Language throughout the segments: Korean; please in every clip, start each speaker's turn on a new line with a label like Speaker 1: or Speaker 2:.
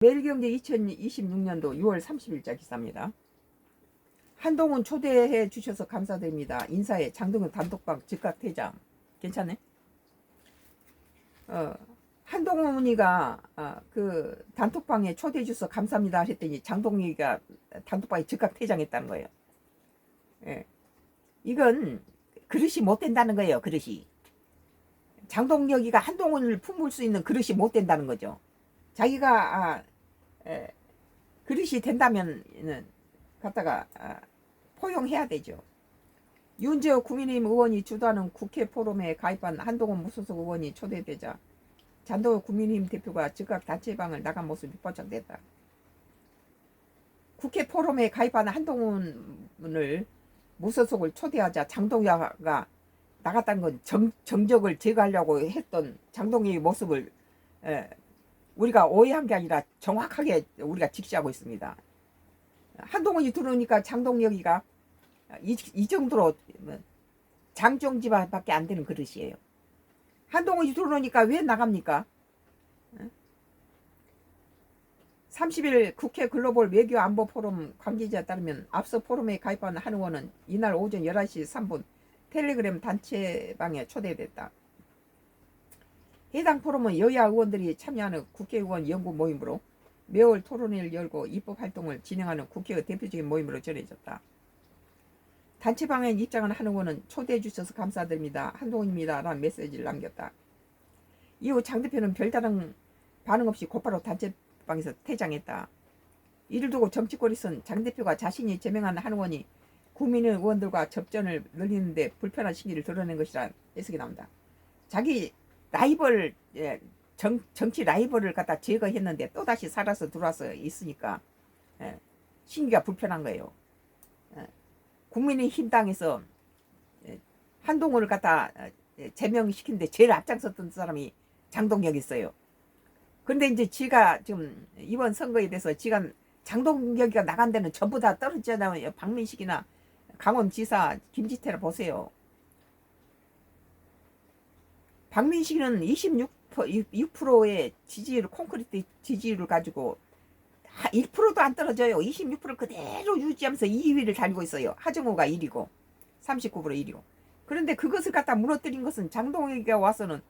Speaker 1: 매일경제 2026년도 6월 30일자 기사입니다. 한동훈 초대해 주셔서 감사드립니다. 인사에 장동현 단톡방 즉각 퇴장. 괜찮네? 한동훈이가 그 단톡방에 초대해 주셔서 감사합니다 했더니 장동혁이가 단톡방에 즉각 퇴장했다는 거예요. 예. 이건 그릇이 못 된다는 거예요. 그릇이. 장동혁이가 한동훈을 품을 수 있는 그릇이 못 된다는 거죠. 자기가 그릇이 된다면 갖다가 포용해야 되죠. 윤재호 국민의힘 의원이 주도하는 국회 포럼에 가입한 한동훈 무소속 의원이 초대되자 장동혁 국민의힘 대표가 즉각 단체방을 나간 모습이 포착됐다. 국회 포럼에 가입한 한동훈을 무소속을 초대하자 장동혁가 나갔다는 건 정적을 제거하려고 했던 장동혁의 모습을 우리가 오해한 게 아니라 정확하게 우리가 직시하고 있습니다. 한동훈이 들어오니까 장동혁이가 이 정도로 장정지밖에 안 되는 그릇이에요. 한동훈이 들어오니까 왜 나갑니까? 30일 국회 글로벌 외교 안보 포럼 관계자에 따르면 앞서 포럼에 가입한 한 의원은 이날 오전 11시 3분 텔레그램 단체방에 초대됐다. 해당 포럼은 여야 의원들이 참여하는 국회의원 연구 모임으로 매월 토론회를 열고 입법 활동을 진행하는 국회의 대표적인 모임으로 전해졌다. 단체방에 입장한 한 의원은 초대해 주셔서 감사드립니다. 한동훈입니다. 라는 메시지를 남겼다. 이후 장 대표는 별다른 반응 없이 곧바로 단체방에서 퇴장했다. 이를 두고 정치권에서는 장 대표가 자신이 제명한 한 의원이 국민의 의원들과 접전을 늘리는데 불편한 시기를 드러낸 것이라는 해석이 나온다. 자기 라이벌, 정치 라이벌을 갖다 제거했는데 또다시 살아서 들어와서 있으니까 심기가 불편한 거예요. 국민의힘 당에서 한동훈을 갖다 제명시키는데 제일 앞장섰던 사람이 장동혁이 있어요. 그런데 이제 지가 지금 이번 선거에 대해서 지가 장동혁이가 나간 데는 전부 다 떨어지잖아요. 박민식이나 강원지사 김지태를 보세요. 박민식이는 26%의 지지율, 콘크리트 지지율을 가지고 1%도 안 떨어져요. 26% 그대로 유지하면서 2위를 달리고 있어요. 하정우가 1위고 39% 1위고. 그런데 그것을 갖다 무너뜨린 것은 장동혁이가 와서는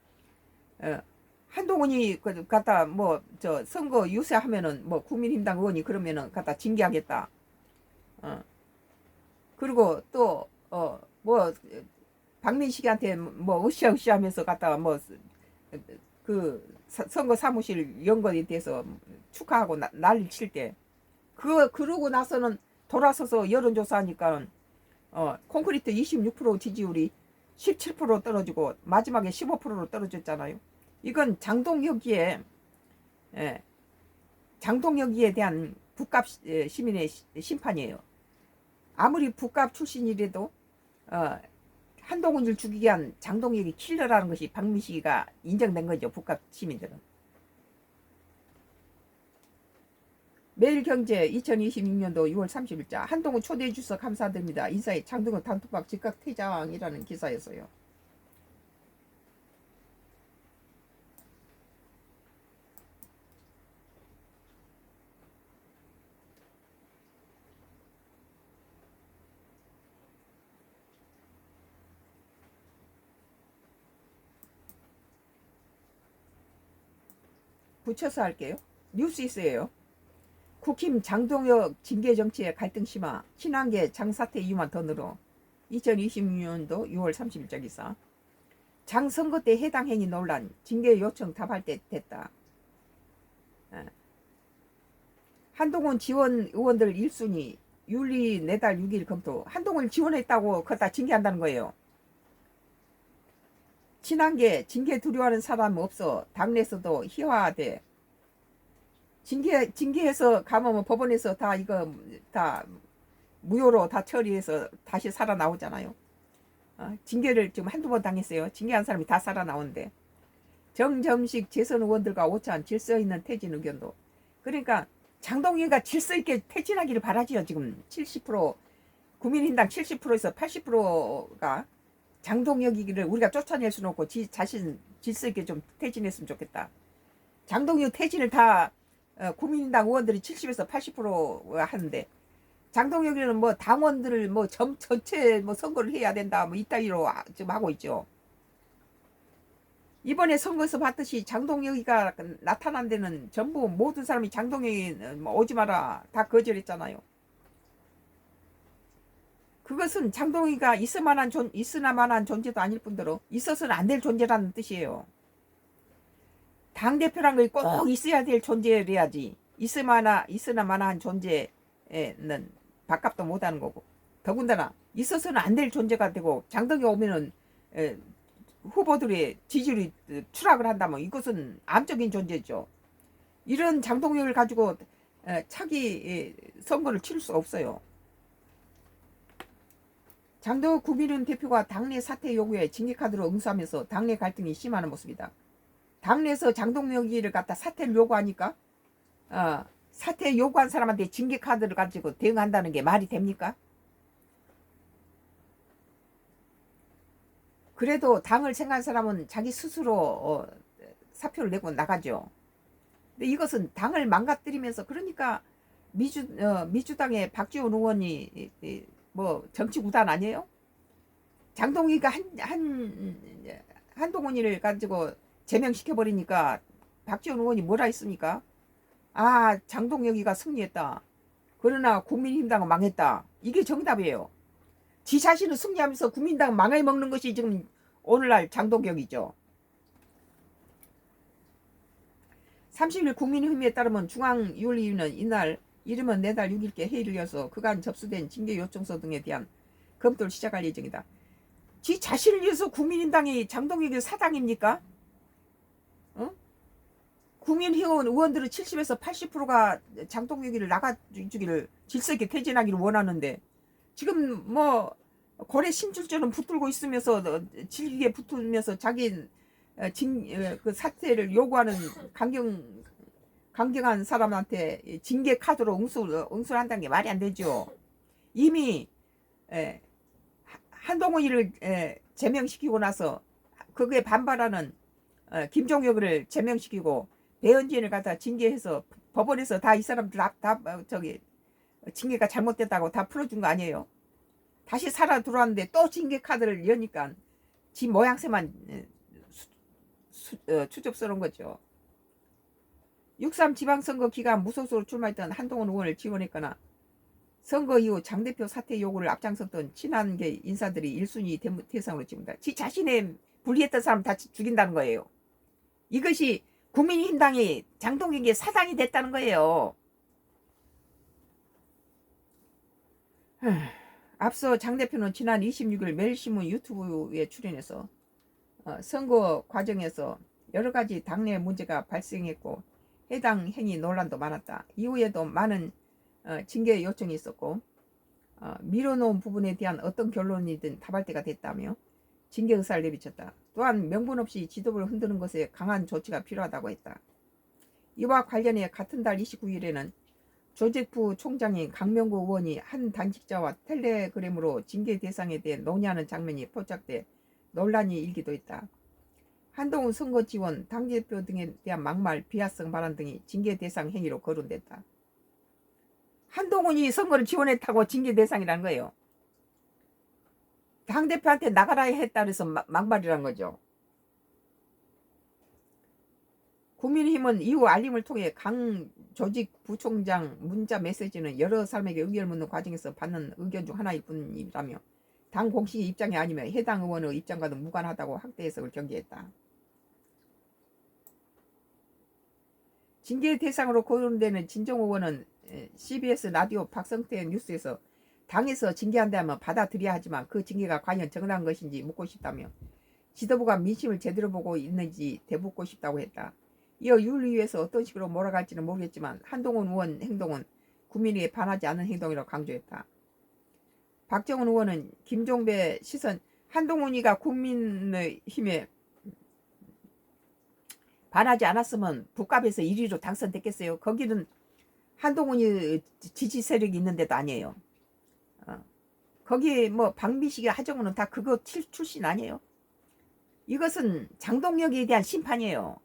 Speaker 1: 한동훈이 갖다 뭐 저 선거 유세하면은 뭐 국민힘당 의원이 그러면은 갖다 징계하겠다. 그리고 또 뭐 박민식이한테 뭐 으쌰으쌰 하면서 갖다가 뭐 그 선거 사무실 연거에 대해서 축하하고 난리 칠 때 그러고 나서는 돌아서서 여론조사하니까 콘크리트 26% 지지율이 17% 떨어지고 마지막에 15%로 떨어졌잖아요. 이건 장동혁이에 대한 북값 시민의 심판이에요. 아무리 북값 출신이라도 한동훈을 죽이게 한 장동혁이 킬러라는 것이 박민식이가 인정된 거죠. 북값 시민들은. 매일경제 2026년도 6월 30일자 한동훈 초대해 주셔서 감사드립니다. 인사에 장동훈 단톡방 즉각 퇴장이라는 기사였어요. 붙여서 할게요. 뉴스이스예요. 국힘 장동혁 징계 정치의 갈등 심화, 친한계 장사태 이유만 더 늘어. 2026년도 6월 30일자 기사. 장 선거 때 해당 행위 논란, 징계 요청 답할 때 됐다. 한동훈 지원 의원들 1순위, 윤리 내달 6일 검토. 한동훈을 지원했다고 그다 징계한다는 거예요. 친한계 징계 두려워하는 사람 없어. 당내에서도 희화돼. 징계해서 가면 법원에서 다 이거 다 무효로 다 처리해서 다시 살아나오잖아요. 징계를 지금 한두 번 당했어요. 징계한 사람이 다 살아나오는데. 정점식 재선 의원들과 오찬 질서 있는 퇴진 의견도. 그러니까 장동혁이가 질서 있게 퇴진하기를 바라지요. 지금 70% 국민힘당 70%에서 80%가 장동혁이기를 우리가 쫓아낼 수는 없고 자신 질서 있게 좀 퇴진했으면 좋겠다. 장동혁 퇴진을 다 국민의당 의원들이 70에서 80% 하는데 장동혁이는 뭐 당원들을 뭐 전체 뭐 선거를 해야 된다 뭐 이따위로 지금 하고 있죠. 이번에 선거에서 봤듯이 장동혁이가 나타난 데는 전부 모든 사람이 장동혁이 뭐 오지 마라 다 거절했잖아요. 그것은 장동혁이가 있으나 만한 존재도 아닐 뿐더러 있어서는 안 될 존재라는 뜻이에요. 당대표란 걸 꼭 있어야 될 존재래야지 있으나 만한 존재는 밥값도 못하는 거고 더군다나 있어서는 안 될 존재가 되고 장동혁 오면은 후보들의 지지율이 추락을 한다면 이것은 암적인 존재죠. 이런 장동혁을 가지고 차기 선거를 치를 수가 없어요. 장동혁 국민의힘 대표가 당내 사퇴 요구에 징계카드로 응수하면서 당내 갈등이 심화하는 모습이다. 당내에서 장동혁이를 갖다 사퇴를 요구하니까 사퇴 요구한 사람한테 징계카드를 가지고 대응한다는 게 말이 됩니까? 그래도 당을 생각한 사람은 자기 스스로 사표를 내고 나가죠. 근데 이것은 당을 망가뜨리면서 그러니까 민주당의 박지원 의원이 뭐 정치 구단 아니에요? 장동희가 한동훈이를 가지고 제명시켜 버리니까 박지원 의원이 뭐라 했습니까? 아, 장동혁이가 승리했다. 그러나 국민의힘당은 망했다. 이게 정답이에요. 지 자신은 승리하면서 국민당 망해 먹는 것이 지금 오늘날 장동혁이죠. 30일 국민의힘에 따르면 중앙윤리위는 이날 이르면 내달 6일께 회의를 열어서 그간 접수된 징계 요청서 등에 대한 검토를 시작할 예정이다. 지 자신을 위해서 국민의당이 장동혁이 사당입니까? 국민의힘 의원들은 70에서 80%가 장동혁이를 나가주기를 질서있게 퇴진하기를 원하는데 지금 뭐 고래 심줄처럼 붙들고 있으면서 질기게 붙으면서 자기 그 사퇴를 요구하는 강경한 사람한테 징계 카드로 응수를 한다는 게 말이 안 되죠. 이미 한동훈이를 제명시키고 나서 그거에 반발하는 김종혁을 제명시키고 배현진을 갖다 징계해서 법원에서 다 이 사람들 다 징계가 잘못됐다고 다 풀어준 거 아니에요? 다시 살아 들어왔는데 또 징계 카드를 여니까 지 모양새만 추접스러운 거죠. 6.3 지방선거 기간 무소속으로 출마했던 한동훈 의원을 지원했거나 선거 이후 장대표 사퇴 요구를 앞장섰던 친한계 인사들이 1순위 대상으로 찍는다. 지 자신의 불리했던 사람 다 죽인다는 거예요. 이것이 국민의힘당이 장동혁의 사당이 됐다는 거예요. 앞서 장 대표는 지난 26일 매일신문 유튜브에 출연해서 선거 과정에서 여러 가지 당내 문제가 발생했고 해당 행위 논란도 많았다. 이후에도 많은 징계 요청이 있었고 미뤄놓은 부분에 대한 어떤 결론이든 다발대가 됐다며 징계 의사를 내비쳤다. 또한 명분 없이 지도부를 흔드는 것에 강한 조치가 필요하다고 했다. 이와 관련해 같은 달 29일에는 조직부 총장인 강명구 의원이 한 단직자와 텔레그램으로 징계 대상에 대해 논의하는 장면이 포착돼 논란이 일기도 했다. 한동훈 선거 지원, 당대표 등에 대한 막말, 비하성 발언 등이 징계 대상 행위로 거론됐다. 한동훈이 선거를 지원했다고 징계 대상이라는 거예요. 당대표한테 나가라 했다 그래서 막말이란 거죠. 국민의힘은 이후 알림을 통해 강 조직부총장 문자 메시지는 여러 사람에게 의견을 묻는 과정에서 받는 의견 중 하나일 뿐이라며 당 공식 입장이 아니면 해당 의원의 입장과는 무관하다고 확대 해석을 경계했다. 징계 대상으로 거론되는 진정 의원은 CBS 라디오 박성태 뉴스에서 당에서 징계한다면 받아들여야 하지만 그 징계가 과연 정당한 것인지 묻고 싶다며 지도부가 민심을 제대로 보고 있는지 되묻고 싶다고 했다. 이어 윤리위에서 어떤 식으로 몰아갈지는 모르겠지만 한동훈 의원 행동은 국민에게 반하지 않는 행동이라고 강조했다. 박정훈 의원은 김종배 시선 한동훈이가 국민의힘에 반하지 않았으면 북갑에서 1위로 당선됐겠어요. 거기는 한동훈이 지지 세력이 있는 데도 아니에요. 거기 뭐 박미식이 하정우는 다 그거 출신 아니에요. 이것은 장동혁에 대한 심판이에요.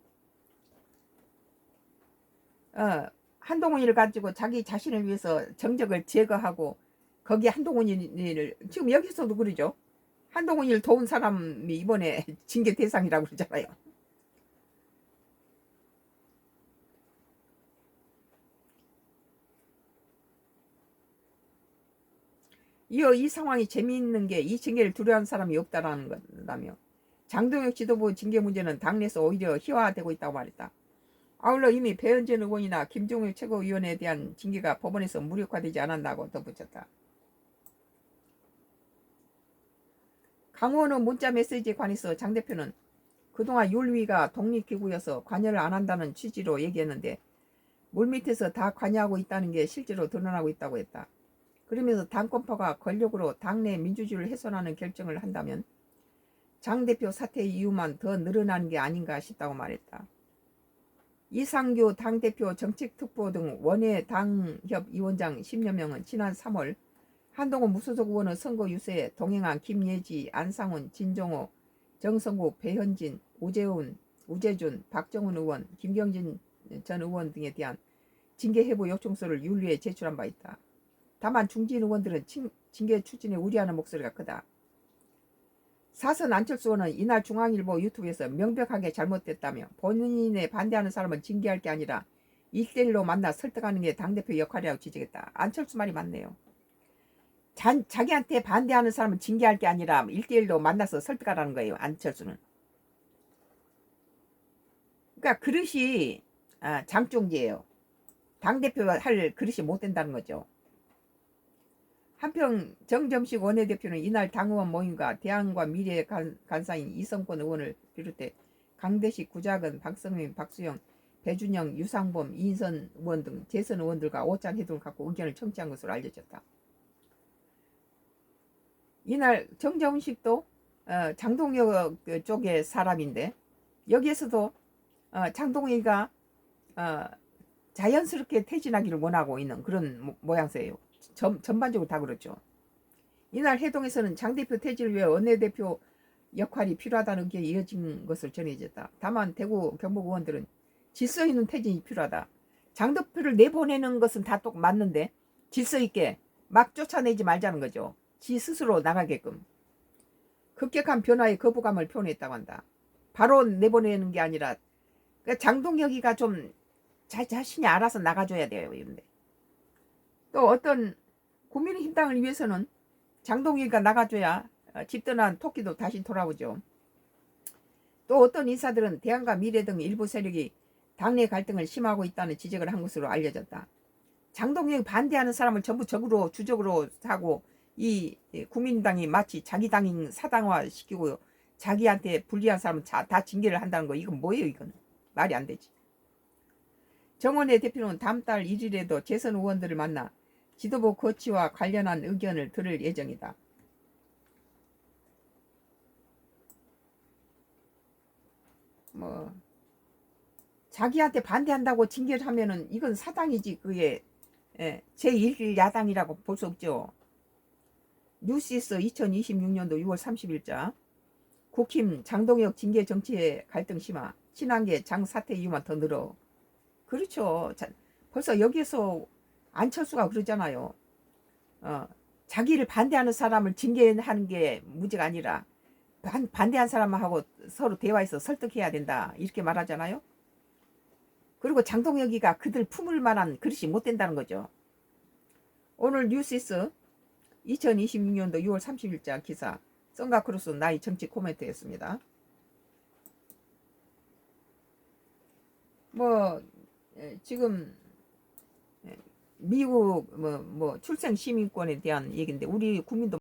Speaker 1: 한동훈이를 가지고 자기 자신을 위해서 정적을 제거하고 거기에 한동훈이를 지금 여기서도 그러죠. 한동훈이를 도운 사람이 이번에 징계 대상이라고 그러잖아요. 이 상황이 재미있는 게 이 징계를 두려워하는 사람이 없다라는 거라며 장동혁 지도부 징계 문제는 당내에서 오히려 희화화되고 있다고 말했다. 아울러 이미 배현진 의원이나 김종혁 최고위원에 대한 징계가 법원에서 무력화되지 않았다고 덧붙였다. 강원의 문자 메시지에 관해서 장 대표는 그동안 윤리위가 독립기구여서 관여를 안 한다는 취지로 얘기했는데 물밑에서 다 관여하고 있다는 게 실제로 드러나고 있다고 했다. 그러면서 당권파가 권력으로 당내 민주주의를 훼손하는 결정을 한다면 장 대표 사퇴 이유만 더 늘어나는 게 아닌가 싶다고 말했다. 이상규 당대표 정책특보 등 원외 당협위원장 10여 명은 지난 3월 한동훈 무소속 의원의 선거 유세에 동행한 김예지, 안상훈, 진정호, 정성국, 배현진, 우재훈, 우재준, 박정훈 의원, 김경진 전 의원 등에 대한 징계 해부 요청서를 윤리에 제출한 바 있다. 다만 중진 의원들은 징계 추진에 우려하는 목소리가 크다. 사선 안철수 의원은 이날 중앙일보 유튜브에서 명백하게 잘못됐다며 본인에 반대하는 사람을 징계할 게 아니라 1대1로 만나 설득하는 게 당대표 역할이라고 지적했다. 안철수 말이 맞네요. 자기한테 반대하는 사람을 징계할 게 아니라 1대1로 만나서 설득하라는 거예요. 안철수는. 그러니까 그릇이 장종지예요. 당대표가 할 그릇이 못 된다는 거죠. 한편 정점식 원내대표는 이날 당의원 모임과 대안과 미래의 간사인 이성권 의원을 비롯해 강대식, 구자근, 박성민, 박수영, 배준영, 유상범, 이인선 의원 등 재선 의원들과 오찬 회동을 갖고 의견을 청취한 것으로 알려졌다. 이날 정점식도 장동혁 쪽의 사람인데 여기에서도 장동혁이가 자연스럽게 퇴진하기를 원하고 있는 그런 모양새예요. 전반적으로 다 그렇죠. 이날 회동에서는 장 대표 퇴진을 위해 원내대표 역할이 필요하다는 게 이어진 것을 전해졌다. 다만 대구 경북 의원들은 질서 있는 퇴진이 필요하다. 장 대표를 내보내는 것은 다 똑 맞는데 질서 있게 막 쫓아내지 말자는 거죠. 지 스스로 나가게끔. 급격한 변화에 거부감을 표현했다고 한다. 바로 내보내는 게 아니라 그러니까 장동혁이가 좀 자신이 알아서 나가줘야 돼요. 이런데. 또 어떤 국민의힘당을 위해서는 장동혁이가 나가줘야 집 떠난 토끼도 다시 돌아오죠. 또 어떤 인사들은 대안과 미래 등 일부 세력이 당내 갈등을 심화하고 있다는 지적을 한 것으로 알려졌다. 장동혁이 반대하는 사람을 전부 적으로 주적으로 하고 이 국민당이 마치 자기 당인 사당화 시키고 자기한테 불리한 사람은 다 징계를 한다는 거 이건 뭐예요? 이거는 말이 안 되지. 정원회 대표는 다음 달 1일에도 재선 의원들을 만나 지도부 거치와 관련한 의견을 들을 예정이다. 자기한테 반대한다고 징계를 하면은 이건 사당이지 그게 제1야당이라고 볼 수 없죠. 뉴시스 2026년도 6월 30일자 국힘 장동혁 징계 정치의 갈등 심화 친한계 장 사퇴 이유만 더 늘어. 그렇죠. 벌써 여기에서 안철수가 그러잖아요. 자기를 반대하는 사람을 징계하는 게 문제가 아니라 반대한 사람하고 서로 대화해서 설득해야 된다 이렇게 말하잖아요. 그리고 장동혁이가 그들 품을 만한 그릇이 못 된다는 거죠. 오늘 뉴시스 2026년도 6월 30일자 기사 썬가크루스 나이 정치 코멘트였습니다. 지금 미국 출생 시민권에 대한 얘기인데 우리 국민도